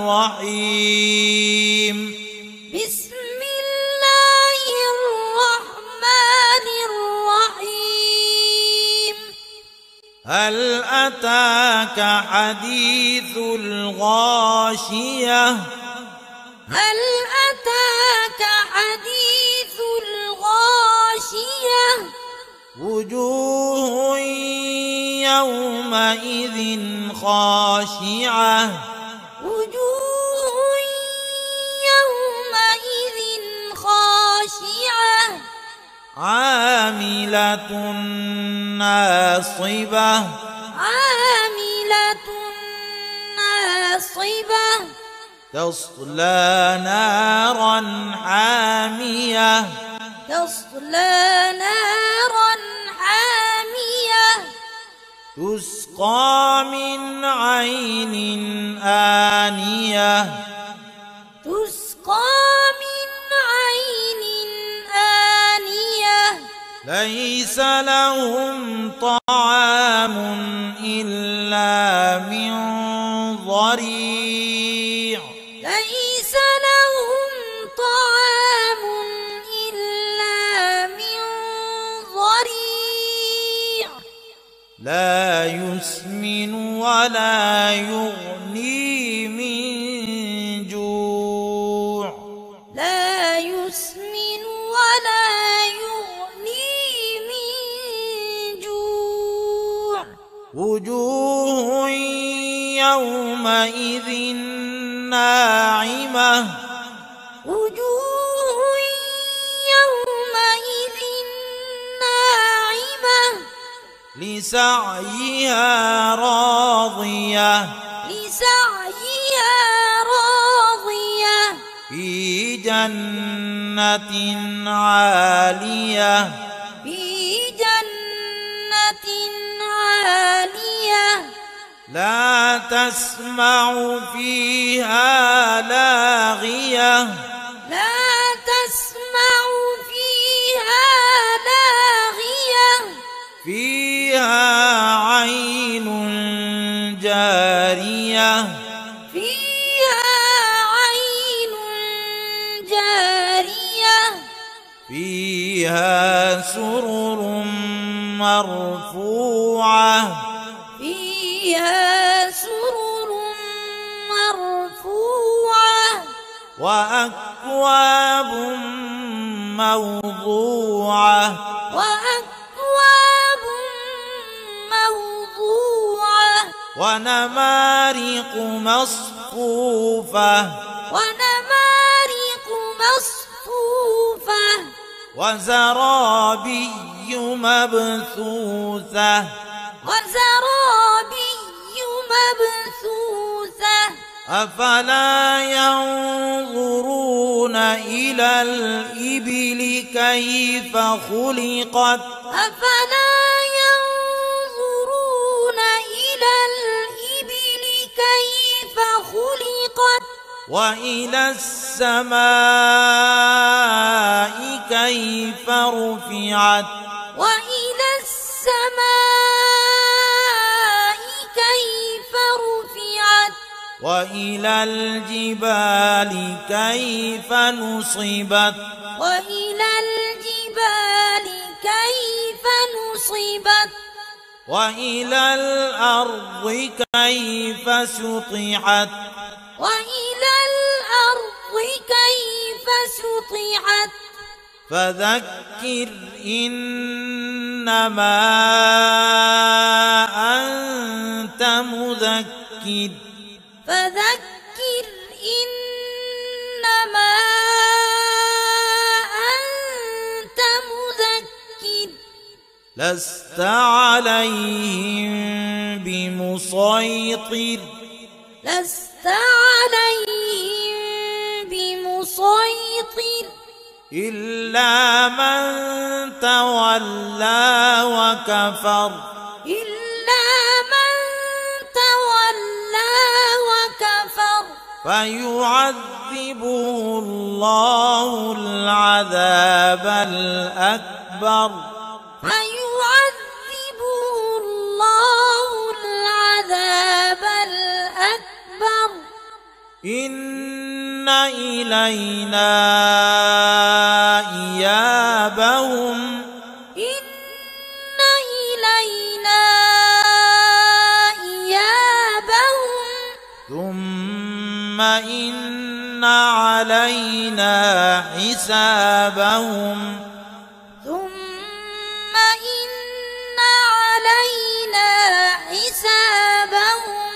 الرحيم. بسم الله الرحمن الرحيم. هل أتاك حديث الغاشية؟ هل أتاك حديث الغاشية؟ وجوه يومئذ خاشعة. وجوه يومئذ خاشعة. عاملة ناصبة. عاملة ناصبة. تصلى نارا حامية. تصلى نارا حامية. تسقى من عين آنية. تسقى من عين آنية. ليس لهم طعام إلا من ضريع. ليس لهم طعام إلا من ضريع. لا يسمن ولا يغني من جوع. لا يسمن ولا يغني من جوع. وجوه يومئذ ناعمة. وجوه يومئذ ناعمة. لسعيها راضية. لسعيها راضية. في جنة عالية. في جنة عالية. لا تسمع فيها لاغية. لا تسمع فيها لاغية. فيها عين جارية. فيها عين جارية. فيها سرر مرفوعة. فيها سرر مرفوعة. وأكواب موضوعة. وأكواب موضوعة. ونمارق مصفوفة. ونمارق مصفوفة. وزرابي مبثوثة. وزرابي مبثوثة. أفلا ينظرون إلى الإبل كيف خلقت؟ أفلا ينظرون إلى الإبل كيف خلقت؟ وإلى السماء كيف رفعت؟ وإلى السماء كيف رفعت؟ وإلى الجبال كيف نصبت؟ وإلى الجبال كيف نصبت؟ وإلى الأرض كيف سطحت؟ وإلى الأرض كيف سطحت؟ فذكر إنما أنت مذكر. فذكر إنما أنت مذكر. لست عليهم بمسيطر. لست عليهم بمسيطر. إلا من تولى وكفر. إلا من تولى وكفر. فيعذبه الله العذاب الأكبر. فيعذبه الله العذاب الأكبر. إن إلينا إيابهم إن إلينا إيابهم ثم إن علينا حسابهم ثم إن علينا حسابهم.